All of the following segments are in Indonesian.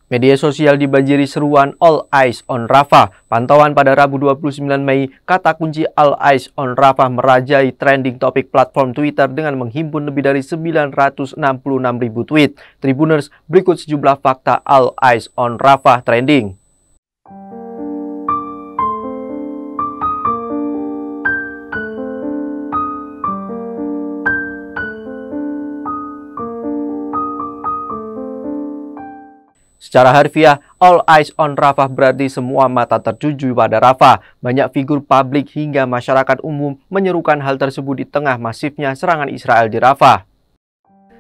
Media sosial dibanjiri seruan All Eyes on Rafah. Pantauan pada Rabu 29 Mei, kata kunci All Eyes on Rafah merajai trending topik platform Twitter dengan menghimpun lebih dari 966.000 tweet. Tribuners, berikut sejumlah fakta All Eyes on Rafah trending. Secara harfiah, All Eyes on Rafah berarti semua mata tertuju pada Rafah. Banyak figur publik hingga masyarakat umum menyerukan hal tersebut di tengah masifnya serangan Israel di Rafah.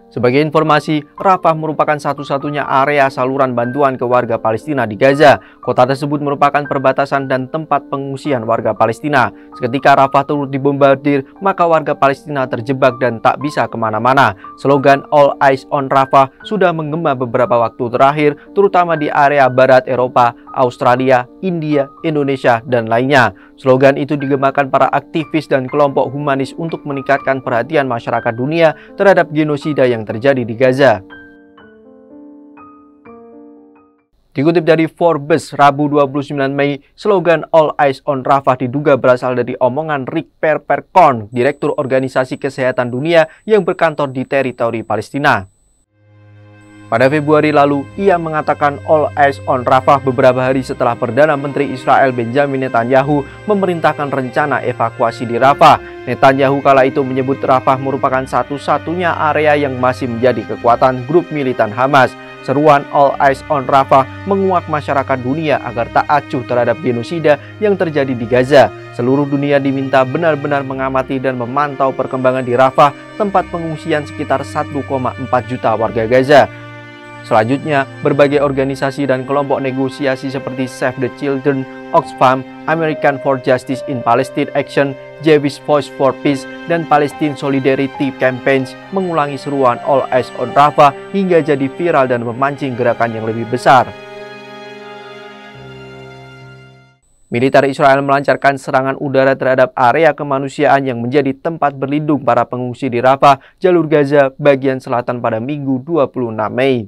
Sebagai informasi, Rafah merupakan satu-satunya area saluran bantuan ke warga Palestina di Gaza. Kota tersebut merupakan perbatasan dan tempat pengungsian warga Palestina. Seketika Rafah turut dibombardir, maka warga Palestina terjebak dan tak bisa kemana-mana. Slogan All Eyes on Rafah sudah menggema beberapa waktu terakhir, terutama di area barat Eropa, Australia, India, Indonesia, dan lainnya. Slogan itu digemakan para aktivis dan kelompok humanis untuk meningkatkan perhatian masyarakat dunia terhadap genosida yang terjadi di Gaza. Dikutip dari Forbes, Rabu 29 Mei, slogan All Eyes on Rafah diduga berasal dari omongan Rick Perperkorn, Direktur Organisasi Kesehatan Dunia yang berkantor di teritori Palestina. Pada Februari lalu, ia mengatakan All Eyes on Rafah beberapa hari setelah Perdana Menteri Israel Benjamin Netanyahu memerintahkan rencana evakuasi di Rafah. Netanyahu kala itu menyebut Rafah merupakan satu-satunya area yang masih menjadi kekuatan grup militan Hamas. Seruan All Eyes on Rafah menguak masyarakat dunia agar tak acuh terhadap genosida yang terjadi di Gaza. Seluruh dunia diminta benar-benar mengamati dan memantau perkembangan di Rafah, tempat pengungsian sekitar 1,4 juta warga Gaza. Selanjutnya, berbagai organisasi dan kelompok negosiasi seperti Save the Children, Oxfam, American for Justice in Palestine Action, Jewish Voice for Peace, dan Palestine Solidarity Campaigns mengulangi seruan All Eyes on Rafah hingga jadi viral dan memancing gerakan yang lebih besar. Militer Israel melancarkan serangan udara terhadap area kemanusiaan yang menjadi tempat berlindung para pengungsi di Rafah, jalur Gaza, bagian selatan pada Minggu 26 Mei.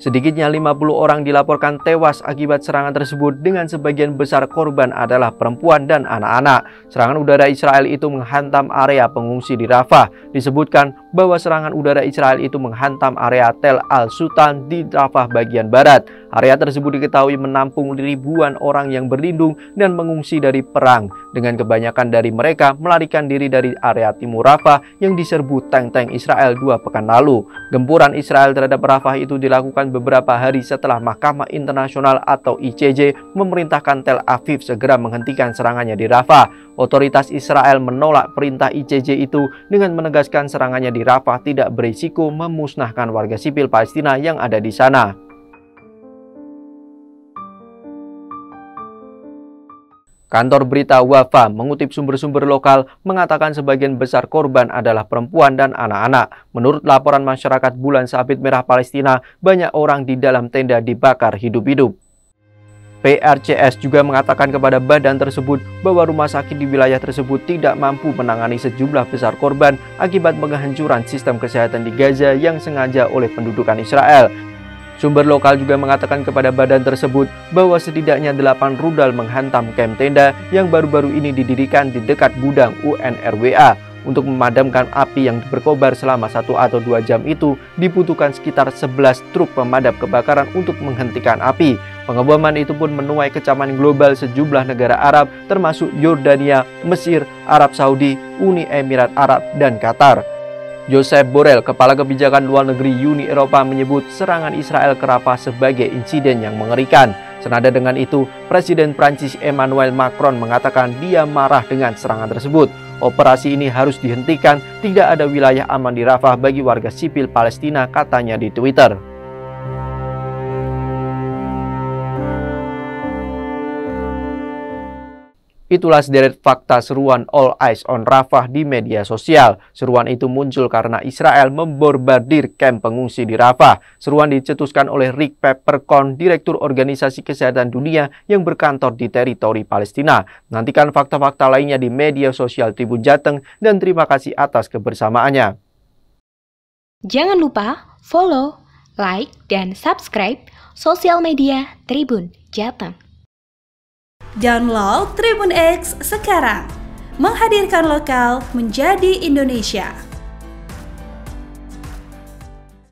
Sedikitnya 50 orang dilaporkan tewas akibat serangan tersebut dengan sebagian besar korban adalah perempuan dan anak-anak. Serangan udara Israel itu menghantam area pengungsi di Rafah. Disebutkan bahwa serangan udara Israel itu menghantam area Tel Al-Sultan di Rafah bagian barat. Area tersebut diketahui menampung ribuan orang yang berlindung dan mengungsi dari perang. Dengan kebanyakan dari mereka melarikan diri dari area timur Rafah yang diserbu tank-tank Israel 2 pekan lalu. Gempuran Israel terhadap Rafah itu dilakukan beberapa hari setelah Mahkamah Internasional atau ICJ memerintahkan Tel Aviv segera menghentikan serangannya di Rafah. Otoritas Israel menolak perintah ICJ itu dengan menegaskan serangannya di Rafah tidak berisiko memusnahkan warga sipil Palestina yang ada di sana. Kantor berita Wafa mengutip sumber-sumber lokal mengatakan sebagian besar korban adalah perempuan dan anak-anak. Menurut laporan masyarakat Bulan Sabit Merah Palestina, banyak orang di dalam tenda dibakar hidup-hidup. PRCS juga mengatakan kepada badan tersebut bahwa rumah sakit di wilayah tersebut tidak mampu menangani sejumlah besar korban akibat penghancuran sistem kesehatan di Gaza yang sengaja oleh pendudukan Israel. Sumber lokal juga mengatakan kepada badan tersebut bahwa setidaknya 8 rudal menghantam kamp tenda yang baru-baru ini didirikan di dekat gudang UNRWA. Untuk memadamkan api yang berkobar selama 1 atau 2 jam itu dibutuhkan sekitar 11 truk pemadam kebakaran untuk menghentikan api. Pengeboman itu pun menuai kecaman global sejumlah negara Arab termasuk Yordania, Mesir, Arab Saudi, Uni Emirat Arab, dan Qatar. Joseph Borrell, Kepala Kebijakan Luar Negeri Uni Eropa, menyebut serangan Israel ke Rafah sebagai insiden yang mengerikan. Senada dengan itu, Presiden Prancis Emmanuel Macron mengatakan dia marah dengan serangan tersebut. Operasi ini harus dihentikan, tidak ada wilayah aman di Rafah bagi warga sipil Palestina, katanya di Twitter. Itulah sederet fakta seruan All Eyes on Rafah di media sosial. Seruan itu muncul karena Israel membombardir kamp pengungsi di Rafah. Seruan dicetuskan oleh Rick Perperkorn, Direktur Organisasi Kesehatan Dunia yang berkantor di teritori Palestina. Nantikan fakta-fakta lainnya di media sosial Tribun Jateng dan terima kasih atas kebersamaannya. Jangan lupa follow like, dan subscribe sosial media Tribun Jateng. Download Tribun X sekarang, menghadirkan lokal menjadi Indonesia.